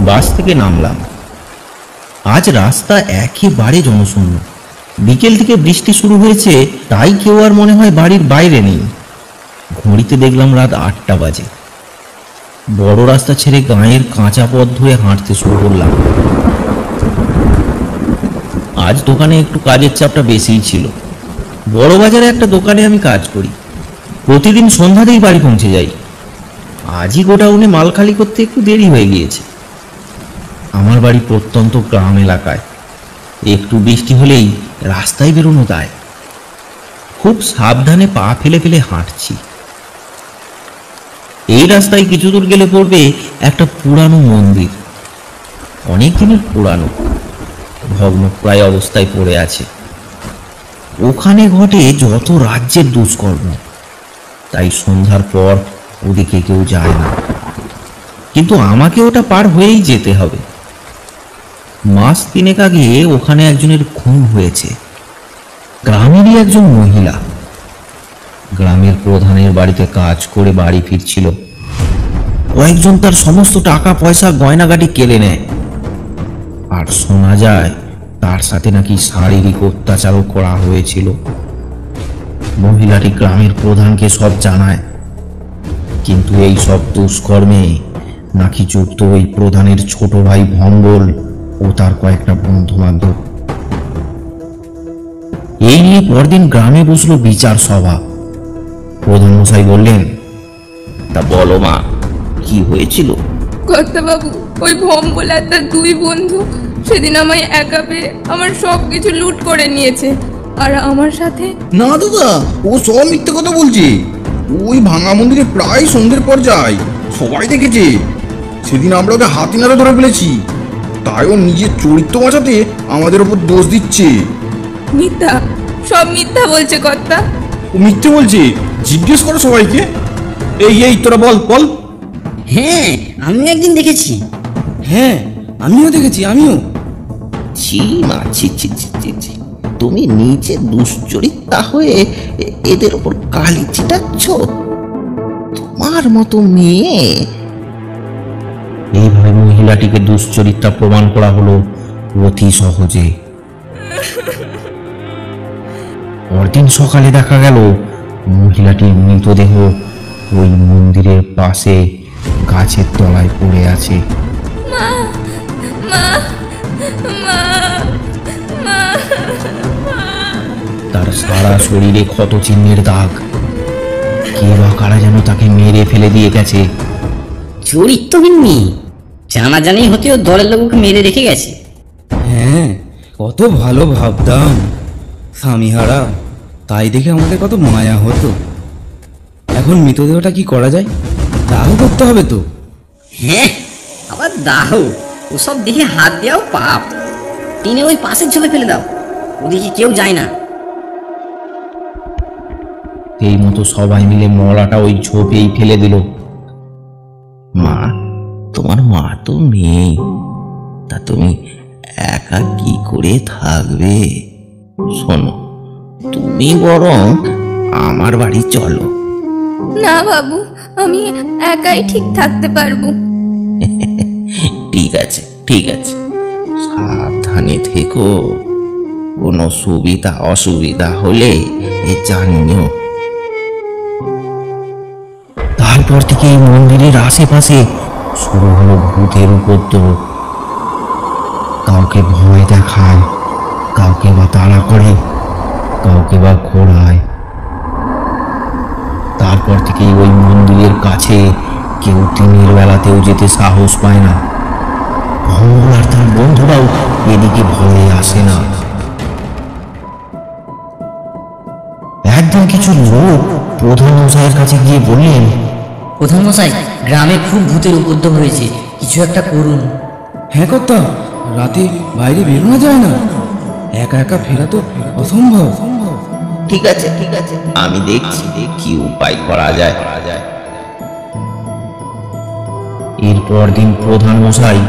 বাস থেকে নামলাম। আজ রাস্তা একেবারে জনশূন্য। বিকেল থেকে বৃষ্টি শুরু হয়েছে, তাই কেউ আর মনে হয় বাড়ির বাইরে নেই। ঘড়িতে দেখলাম রাত 8টা বাজে। বড় রাস্তা ছেড়ে গাঁয়ের কাঁচা পথ ধরে হাঁটতে শুরু করলাম। আজ দোকানে একটু কাজের চাপটা বেশিই ছিল। বড় বাজারে একটা দোকানে আমি কাজ করি। প্রতিদিন সন্ধ্যাতেই বাড়ি পৌঁছে যাই। আজই গোডাউনে মাল খালি করতে একটু দেরি হয়ে গিয়েছে। আমার বাড়ি প্রত্যন্ত গ্রাম এলাকায়। একটু বৃষ্টি হলেই রাস্তায় বেরোনো দায়। খুব সাবধানে পা ফেলে ফেলে হাঁটছি। এই রাস্তায় কিছু দূর গেলে পড়বে একটা পুরানো মন্দির। অনেক দিনের পুরানো, ভগ্নপ্রায় অবস্থায় পড়ে আছে। ওখানে ঘটে যত রাজ্যের দুষ্কর্ম, তাই সন্ধ্যার পর ওদিকে কেউ যায় না। কিন্তু আমাকে ওটা পার হয়েই যেতে হবে। মাস 3 আগে ওখানে একজনের খুন হয়েছে। গ্রামেরই একজন মহিলা। গ্রামের প্রধানের বাড়িতে কাজ করে বাড়ি ফিরছিল। কয়েকজন তার সমস্ত টাকা পয়সা গয়নাগাটি কেড়ে নেয়। আর শোনা যায় তার সাথে নাকি শারীরিক অত্যাচারও করা হয়েছিল। মহিলাটি গ্রামের প্রধানকে সব জানায়, কিন্তু এই সব দুষ্কর্মে নাকি যুক্ত ওই প্রধানের ছোট ভাই ভম্বল ও তার কয়েকটা বন্ধু বান্ধব। এই নিয়ে পরদিন গ্রামে বসলো বিচার সভা। প্রধান মশাই বললেন, তা বলো মা, কি হয়েছিল? কর্তাবাবু, ওই ভম্বল আর তার 2 বন্ধু সেদিন আমায় একা পেয়ে আমার সবকিছু লুট করে নিয়েছে। আর আমার সাথে না দাদা, ও সব মিথ্যে কথা বলছে। ওই ভাঙা মন্দিরে প্রায় সন্ধ্যের পর যায়, সবাই দেখেছে। সেদিন আমরা ওকে হাতে নাড়া ধরে ফেলেছি। তাই ও নিজের চরিত্র বাঁচাতে আমাদের ওপর দোষ দিচ্ছে। মিথ্যা, সব মিথ্যা বলছে কর্তা। ও মিথ্যে বলছে, জিজ্ঞেস করো সবাইকে। এই তোরা বল বল। হ্যাঁ, আমি একদিন দেখেছি। হ্যাঁ, আমিও দেখেছি, আমিও। ছি মা, ছি ছি ছি ছি ছি। তুমি নিজে দুশ্চরিত্রা হয়ে এদের ওপর কালি ছিটাচ্ছ। তোমার মতো মেয়ে। এইভাবে মহিলাটিকে দুশ্চরিত্রা প্রমাণ করা হলো অতি সহজে। পরদিন সকালে দেখা গেল মহিলাটির মৃতদেহ ওই মন্দিরের পাশে গাছের তলায় পড়ে আছে। তার সারা শরীরে ক্ষত চিহ্নের দাগ। কে বা কারা যেন তাকে মেরে ফেলে দিয়ে গেছে। চরিত্রহীন মেয়ে, জানাজানি হতেও দলের লোককে মেরে রেখে গেছে। হ্যাঁ, কত ভালো ভাবতাম স্বামীহারা, তাই দেখে আমাদের কত মায়া হতো। এখন মৃতদেহটা কি করা যায়? দাহ করতে হবে তো। হ্যাঁ, আবার দাহ, ওসব দেখে হাত দেওয়াও পাপ। টিনে ওই পাশের ঝোপে ফেলে দাও, ওদিকে কেউ যায় না। এই মতো সবাই মিলে মলাটা ওই ঝোপেই ফেলে দিল। মা, তোমার মা তো নেই, তা তুমি একা কি করে থাকবে? শোনো, তুমি বরং আমার বাড়ি চলো। না বাবু, আমি একাই ঠিক থাকতে পারবো। ঠিক আছে, ঠিক আছে, সাবধানে থেকো। কোনো সুবিধা অসুবিধা হলে জানিও। তারপর থেকে এই মন্দিরের আশেপাশে শুরু হলো ভূতের উপদ্রব। কাউকে ভয় দেখায়, কাউকে বা তাড়া করে, কাউকে বা ঘোরায়। তারপর থেকে ওই মন্দিরের কাছে কেউ দিনের বেলাতেও যেতে সাহস পায় না। ভম্বল আর তার বন্ধুরাও এদিকে ভয়ে আসে না। একদিন কিছু লোক প্রধান মশাইয়ের কাছে গিয়ে বললেন, প্রধান মশাই, গ্রামে খুব ভূতের উপদ্রব হয়েছে, কিছু একটা করুন। হ্যাঁ কর্তা, রাতে বাইরে বেরোনো যায় না, একা একা ফেরা তো অসম্ভব। ঠিক আছে, ঠিক আছে, আমি দেখছি কি উপায় করা যায়। এরপর দিন প্রধান মশাই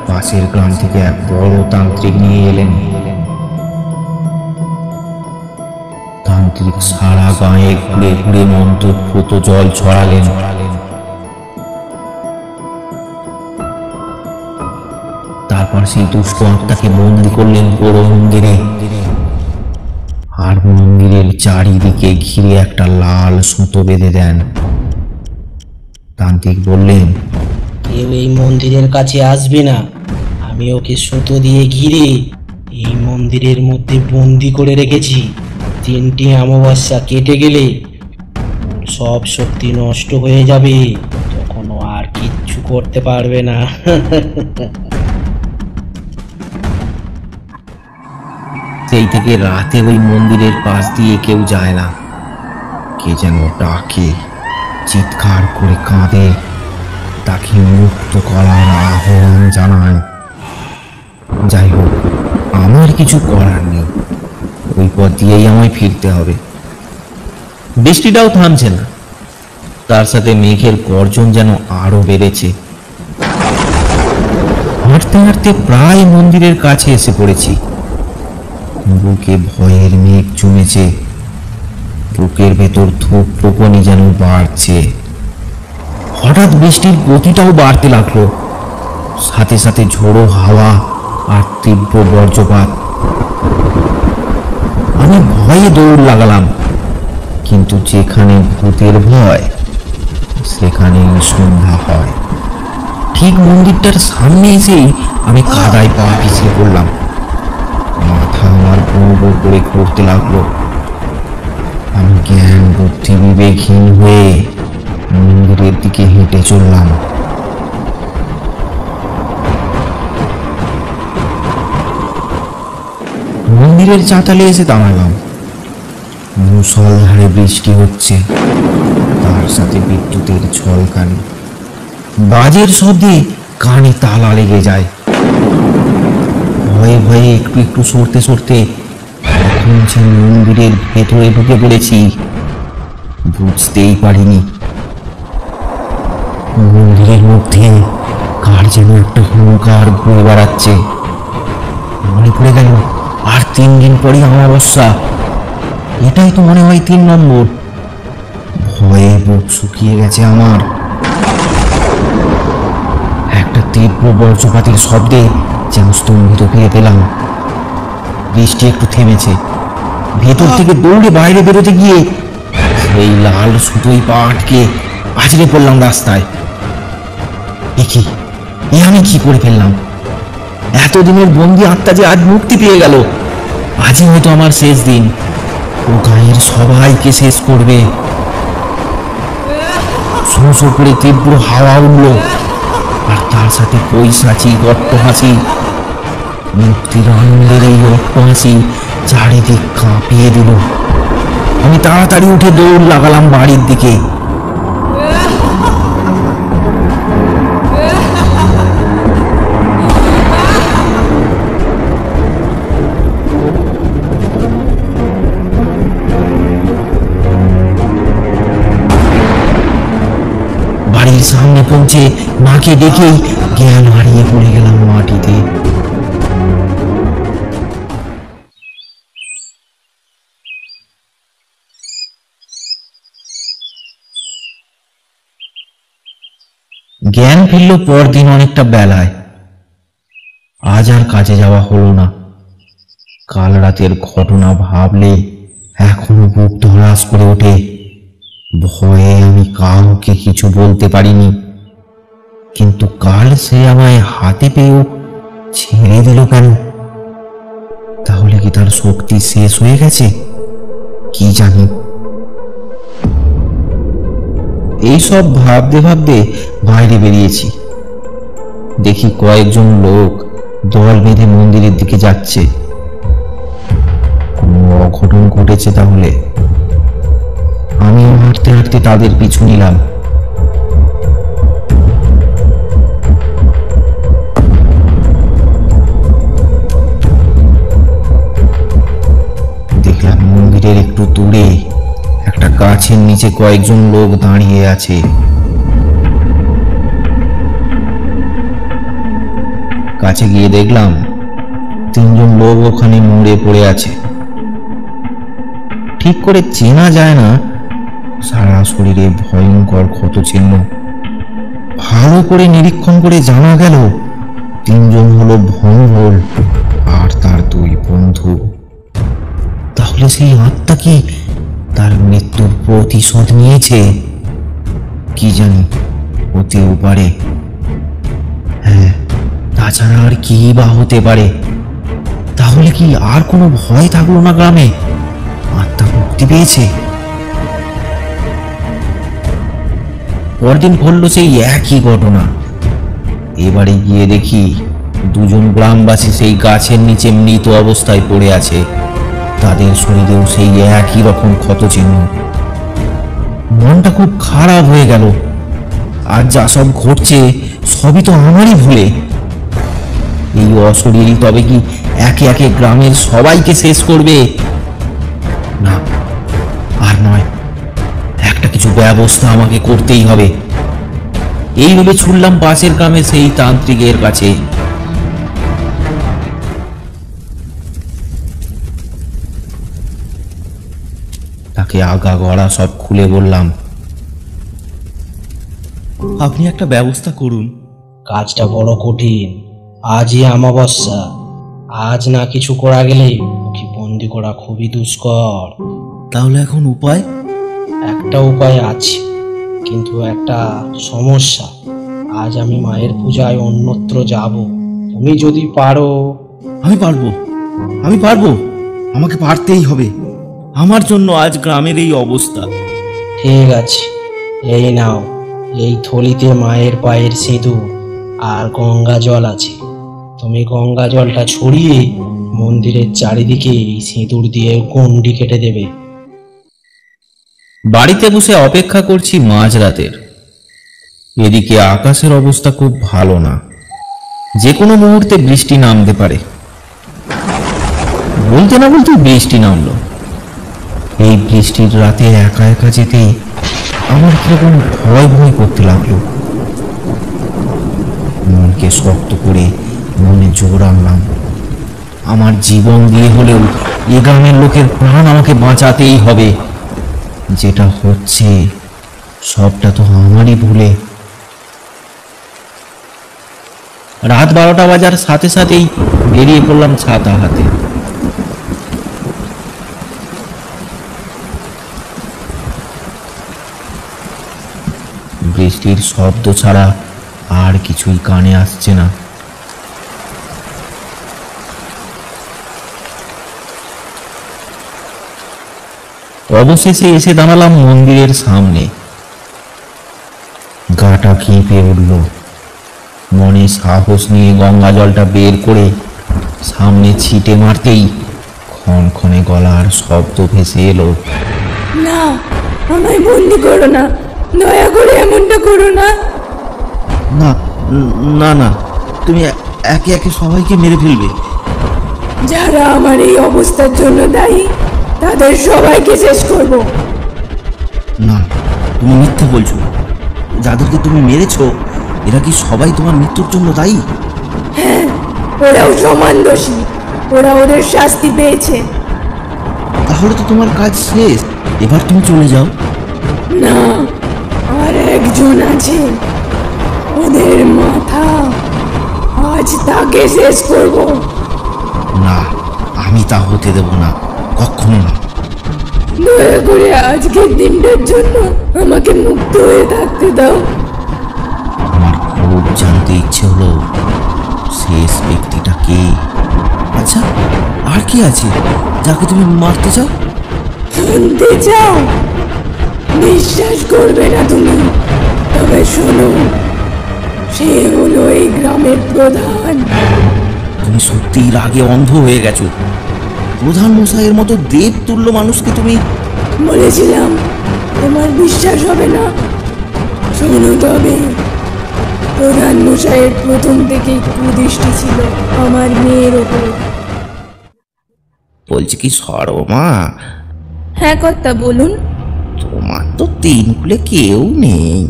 পাশের গ্রাম থেকে এক বড় তান্ত্রিক নিয়ে এলেন। তান্ত্রিক সারা গায়ে ঘুরে ঘুরে মন্ত্রপুত জল ছড়ালেন। তারপর সেই দুষ্ট আত্মাকে বন্দি করলেন বড় মন্দিরে, আর মন্দিরের চারিদিকে ঘিরে একটা লাল সুতো বেঁধে দেন। তান্ত্রিক বললেন, কেউ এই মন্দিরের কাছে আসবে না। আমি ওকে সুতো দিয়ে ঘিরে এই মন্দিরের মধ্যে বন্দি করে রেখেছি। 3টি অমাবস্যা কেটে গেলে সব শক্তি নষ্ট হয়ে যাবে, তখন ও আর কিচ্ছু করতে পারবে না। সেই থেকে রাতে ওই মন্দিরের পাশ দিয়ে কেউ যায় না। কে যেন ডাকে, চিৎকার করে কাঁদে, তাকে মুক্ত করার আহ্বান জানায়। যাই হোক, আমার কিছু করার নেই, ওই পথ দিয়েই আমায় ফিরতে হবে। বৃষ্টিটাও থামছে না, তার সাথে মেঘের গর্জন যেন আরো বেড়েছে। হাঁটতে হাঁটতে প্রায় মন্দিরের কাছে এসে পড়েছি। বুকে ভয়ের মেঘ জমেছে, বুকের ভেতর ধূপটুকুনি যেন বাড়ছে। হঠাৎ বৃষ্টির গতিটাও বাড়তে লাগলো, সাথে সাথে ঝোড়ো হাওয়া আর তীব্র বজ্রপাত। আমি ভয়ে দৌড় লাগালাম, কিন্তু যেখানে ভূতের ভয় সেখানে সন্ধ্যা হয়। ঠিক মন্দিরটার সামনে এসেই আমি কাদায় পা পিছিয়ে পড়লাম। মাথা আমার গোড় করে ঘুরতে লাগলো। আমি জ্ঞান বুদ্ধি বিবেকহীন হয়ে মন্দিরের দিকে হেঁটে চললাম। মন্দিরের চাতালে এসে দাঁড়ালাম। মুষলধারে বৃষ্টি হচ্ছে, তার সাথে বিদ্যুতের ঝলকানি। বাজের শব্দে কানে তালা লেগে যায়। ভয়ে ভয়ে একটু একটু সরতে সরতে এখন যে মন্দিরের ভেতরে ঢুকে পড়েছি বুঝতেই পারিনি। মন্দিরের মধ্যে কার যেন একটা হুঙ্কার ঘুরে বেড়াচ্ছে। মনে পড়ে গেল আর 3 দিন পরই অমাবস্যা, এটাই তো মনে হয় 3 নম্বর। ভয়ে বুক শুকিয়ে গেছে আমার। একটা তীব্র বজ্রপাতের শব্দে যেন স্তম্ভিত হয়ে পেলাম। বৃষ্টি একটু থেমেছে। ভেতর থেকে দৌড়ে বাইরে বেরোতে গিয়ে সেই লাল সুতোই পা আটকে আছড়ে পড়লাম রাস্তায়। আমি কি করে ফেললাম? এতদিনের বন্দি আত্মা যে আজ মুক্তি পেয়ে গেল। আজই হয়তো আমার শেষ দিন। ও গায়ের সবাইকে শেষ করবে। শো শো করে তীব্র হাওয়া উঠল, আর তার সাথে পৈশাচি অট্টহাসি। মুক্তির আনন্দের এই অট্টহাসি চারিদিক কাঁপিয়ে দিল। আমি তাড়াতাড়ি উঠে দৌড় লাগালাম বাড়ির দিকে। বাড়ির সামনে পৌঁছে মাকে ডেকেই জ্ঞান হারিয়ে পড়ে গেলাম মাটিতে। জ্ঞান ফিরল পরদিন অনেকটা বেলায়। আজ আর কাজে যাওয়া হলো না। কাল রাতের ঘটনা ভাবলে এখনো বুক ধড়াস করে ওঠে। ভয়ে আমি কাউকে কিছু বলতে পারিনি, কিন্তু কাল সে আমায় হাতে পেয়েও ছেড়ে দিল কেন? তাহলে কি তার শক্তি শেষ হয়ে গেছে? কি জানি। এইসব ভাবতে ভাবতে বাইরে বেরিয়েছি। দেখি কয়েকজন লোক দল বেঁধে মন্দিরের দিকে যাচ্ছে। কোনো অঘটন ঘটেছে তাহলে। আমিও হাঁটতে হাঁটতে তাদের পিছু নিলাম। দেখলাম মন্দিরের একটু দূরে একটা গাছের নিচে কয়েকজন লোক দাঁড়িয়ে আছে। কাছে গিয়ে দেখলাম 3 জন লোক ওখানে মরে পড়ে আছে। ঠিক করে চেনা যায় না, সারা শরীরে ভয়ঙ্কর ক্ষত চিহ্ন। ভালো করে নিরীক্ষণ করে জানা গেল তিনজন হলো ভঙ্গল আর তার দুই বন্ধু। তাহলে সেই আত্মা কি তার মৃত্যুর প্রতিশোধ নিয়েছে? কি জানি, হতেও পারে। হ্যাঁ, তাছাড়া আর কি বা হতে পারে? তাহলে কি আর কোনো ভয় থাকলো না গ্রামে? আত্মা মুক্তি পেয়েছে? পরদিন ঘটল সেই একই ঘটনা। এবারে গিয়ে দেখি দুজন গ্রামবাসী সেই গাছের নিচে মৃত অবস্থায় পড়ে আছে। তাদের শরীরেও সেই একই রকম ক্ষতচিহ্ন। মনটা খুব খারাপ হয়ে গেল। আর যা সব ঘটছে সবই তো আমারই ভুলে। এই অশরীরই তবে কি একে একে গ্রামের সবাইকে শেষ করবে? না, আর নয়, একটা কিছু ব্যবস্থা আমাকে করতেই হবে। এইভাবে ছুটলাম পাশের গ্রামে সেই তান্ত্রিকের কাছে। তাকে আগা গড়া সব খুলে বললাম, আপনি একটা ব্যবস্থা করুন। কাজটা বড় কঠিন। আজই অমাবস্যা। আজ না কিছু করা গেলে ওকে বন্দি করা খুবই দুষ্কর। তাহলে এখন উপায়? একটা উপায় আছে, কিন্তু একটা সমস্যা। আজ আমি মায়ের পূজায় অন্যত্র যাব। তুমি যদি পারো। আমি পারবো, আমি পারবো। আমাকে পারতেই হবে। আমার জন্য আজ গ্রামের এই অবস্থা। ঠিক আছে, এই নাও। এই থলিতে মায়ের পায়ের সিঁদুর আর গঙ্গা জল আছে। তুমি গঙ্গা জলটা ছড়িয়ে মন্দিরের চারিদিকে এই সিঁদুর দিয়ে গণ্ডি কেটে দেবে। বাড়িতে বসে অপেক্ষা করছি মাঝরাতের। এদিকে আকাশের অবস্থা খুব ভালো না, যে কোনো মুহূর্তে বৃষ্টি নামতে পারে। বলতে না বলতে বৃষ্টি নামলো। এই বৃষ্টির রাতে একা একা যেতে আমার কিরকম ভয় ভয় করতে লাগলো। মনকে শক্ত করে মনে জোর আনলাম, আমার জীবন দিয়ে হলেও এ গ্রামের লোকের প্রাণ আমাকে বাঁচাতেই হবে। যেটা হচ্ছে সবটা তো আমারই ভুলে। রাত 12টা বাজার সাথে সাথেই বেরিয়ে পড়লাম ছাতা হাতে। বৃষ্টির শব্দ ছাড়া আর কিছুই কানে আসছে না। অবশেষে এসে দাঁড়ালাম মন্দিরের সামনে। গাটা কেঁপে উঠল। মনে সাহস নিয়ে গঙ্গা জলটা বের করে সামনে ছিটে মারতেই ক্ষণক্ষণে গলার শব্দ ভেসে এলো, না, আমায় বন্দি করো না, দয়া করে এমনটা করো না। না না না, তুমি একে একে সবাইকে মেরে ফেলবে। যারা আমার এই অবস্থার জন্য দায়ী তাদের সবাইকে শেষ করব। না, তুমি মিথ্যে বলছো। যাদেরকে তুমি মেরেছো এরা কি সবাই তোমার মৃত্যুর জন্য দায়ী? হ্যাঁ, ওরাও সমান দোষী। ওরা ওদের শাস্তি পেয়েছে। তাহলে তো তোমার কাজ শেষ। এবার তুমি চলে যাও। না, আর একজন আছে। ওদের মাথা আজ তাকে শেষ করব। না, আমি তা হতে দেব না, কখনো না। দয়া করে আজকের দিনটার জন্য আমাকে মুক্ত হয়ে থাকতে দাও। আমার খুব জানতে ইচ্ছে হলো শেষ ব্যক্তিটা কে। আচ্ছা, আর কি আছে যাকে তুমি মারতে চাও? শুনতে চাও? বিশ্বাস করবে না তুমি, তবে শোনো। সে হলো এই গ্রামের প্রধান। তুমি সত্যিই রাগে অন্ধ হয়ে গেছো। প্রধান মশাইয়ের মতো দেবতুল্য মানুষকে তুমি। বলেছিলাম তোমার বিশ্বাস হবে না। শোনো তবে, প্রধান মশাইয়ের প্রথম থেকেই কুদৃষ্টি ছিল আমার মেয়ের ওপর। বলছি কি সরমা, হ্যাঁ কর্তা, বলুন। তোমার তো তিন কুলে কেউ নেই।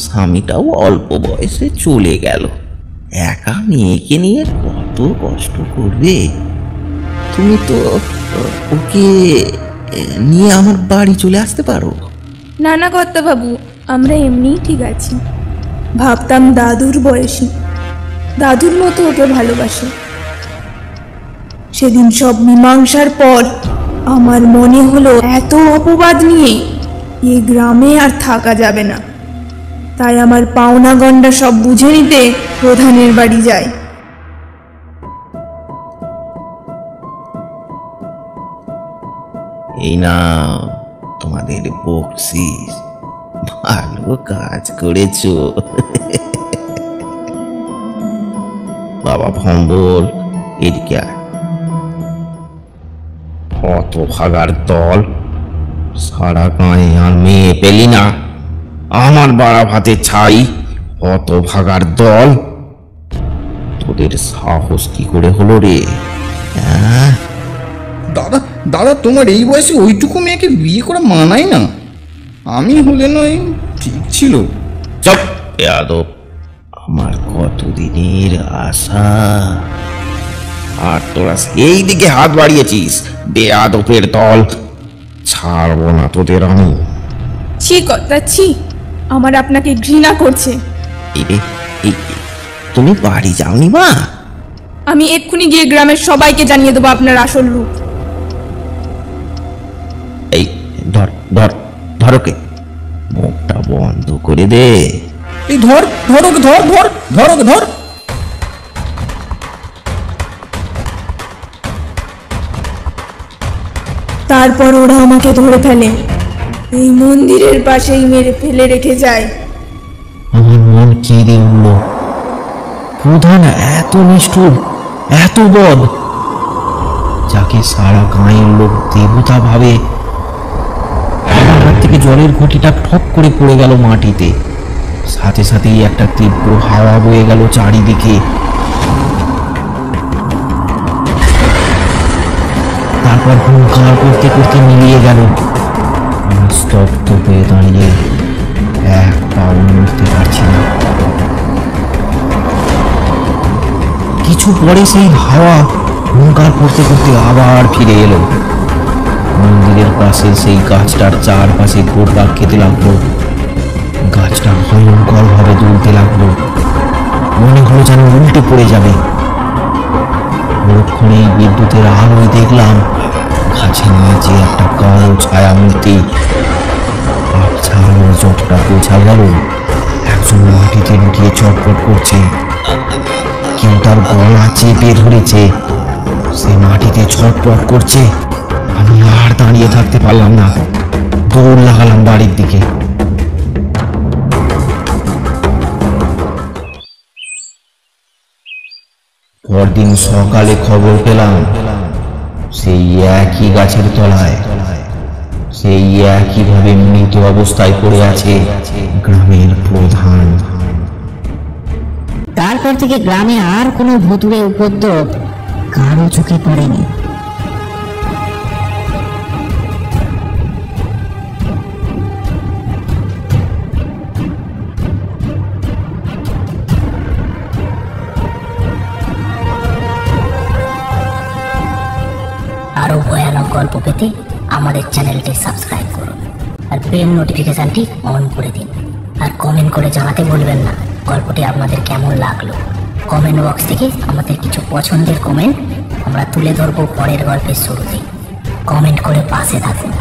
স্বামীটাও অল্প বয়সে চলে গেল। একা মেয়েকে নিয়ে কত কষ্ট করবে। তুমি তো ওকে নিয়ে আমার বাড়ি চলে আসতে পারো। না না কর্তা বাবু, আমরা এমনিই ঠিক আছি। ভাবতাম দাদুর বয়সী, দাদুর মতো ওকে ভালোবাসে। সেদিন সব মীমাংসার পর আমার মনে হলো এত অপবাদ নিয়ে এ গ্রামে আর থাকা যাবে না। তাই আমার পাওনা গন্ডা সব বুঝে নিতে প্রধানের বাড়ি যাই। এই না তোমাদের বকশিস, ভালো কাজ করেছো। বাবা ভম্বল, এদিকে আয়। অত ভাগার দল, সারা গাঁয়ে আর মেয়ে পেলি না, আমার বাড়া ভাতে ছাই। অত ভাগার দল, তোদের সাহস কি করে হলো রে? হ্যাঁ, দাদা দাদা, তোমার এই বয়সে ওইটুকু মেয়েকে বিয়ে করা মানায় না। আমি হলে নয় ঠিক ছিল। চপ বেয়াদব, আমার কতদিনের আশা, আর তোরা এই দিকে হাত বাড়িয়েছিস। বেয়াদবের দল, ছাড়বো না তোদের আমি। ছি কর্তা ছি, আমার আপনাকে ঘৃণা করছে। এই রে, এই তুমি বাড়ি যাওনি মা? আমি এক্ষুনি গিয়ে গ্রামের সবাইকে জানিয়ে দেবো আপনার আসল রূপ। এই ধর ধর ধর ওকে, মুখটা বন্ধ করে দে। এই ধর ধর ওকে, ধর ধর ধর ওকে, ধর। তারপর ওরা আমাকে ধরে ফেলে, এই মন্দিরের পাশেই মেরে ফেলে রেখে যায়। আমার মন কেঁদে উঠল। প্রধান এত নিষ্ঠুর, এত বদ, যাকে সারা গাঁয়ের লোক দেবতা ভাবে। আমার হাত থেকে জলের ঘটিটা ঠক করে পড়ে গেল মাটিতে। সাথে সাথেই একটা তীব্র হাওয়া বয়ে গেল চারিদিকে। তারপর হুঙ্কার করতে করতে মিলিয়ে গেল। আমি স্তব্ধ হয়ে দাঁড়িয়ে এক পাও নড়তে পারছি না। কিছু পরে সেই হাওয়া হুঙ্কার করতে করতে আবার ফিরে এলো। মন্দিরের পাশে সেই গাছটার চারপাশে ঘুরপাক খেতে লাগলো। গাছটা ভয়ঙ্কর ভাবে দুলতে লাগলো, মনে হলো যেন উল্টে পড়ে যাবে। পরক্ষণেই বিদ্যুতের আলোয় দেখলাম গাছের নিচে একটা কালো ছায়া মূর্তি। ছাড়ানোর চোখটা বোঝা গেল একজন মাটিতে লুটিয়ে চটপট করছে। কেউ তার গলা চেপে ধরেছে, সে মাটিতে ছটপট করছে। আমি আর দাঁড়িয়ে থাকতে পারলাম না, দৌড় লাগালাম বাড়ির দিকে। পরদিন সকালে খবর পেলাম সেই একই গাছের তলায় সেই একইভাবে মৃত অবস্থায় পড়ে আছে গ্রামের প্রধান। তারপর থেকে গ্রামে আর কোনো ভুতুড়ে উপদ্রব কারো চোখে পড়েনি। আরো ভয়ানক গল্প পেতে আমাদের চ্যানেলটি সাবস্ক্রাইব করুন আর বেল নোটিফিকেশনটি অন করে দিন। আর কমেন্ট করে জানাতে ভুলবেন না গল্পটি আপনাদের কেমন লাগলো। কমেন্ট বক্স থেকে আমাদের কিছু পছন্দের কমেন্ট আমরা তুলে ধরবো পরের গল্পের শুরুতে। কমেন্ট করে পাশে থাকুন।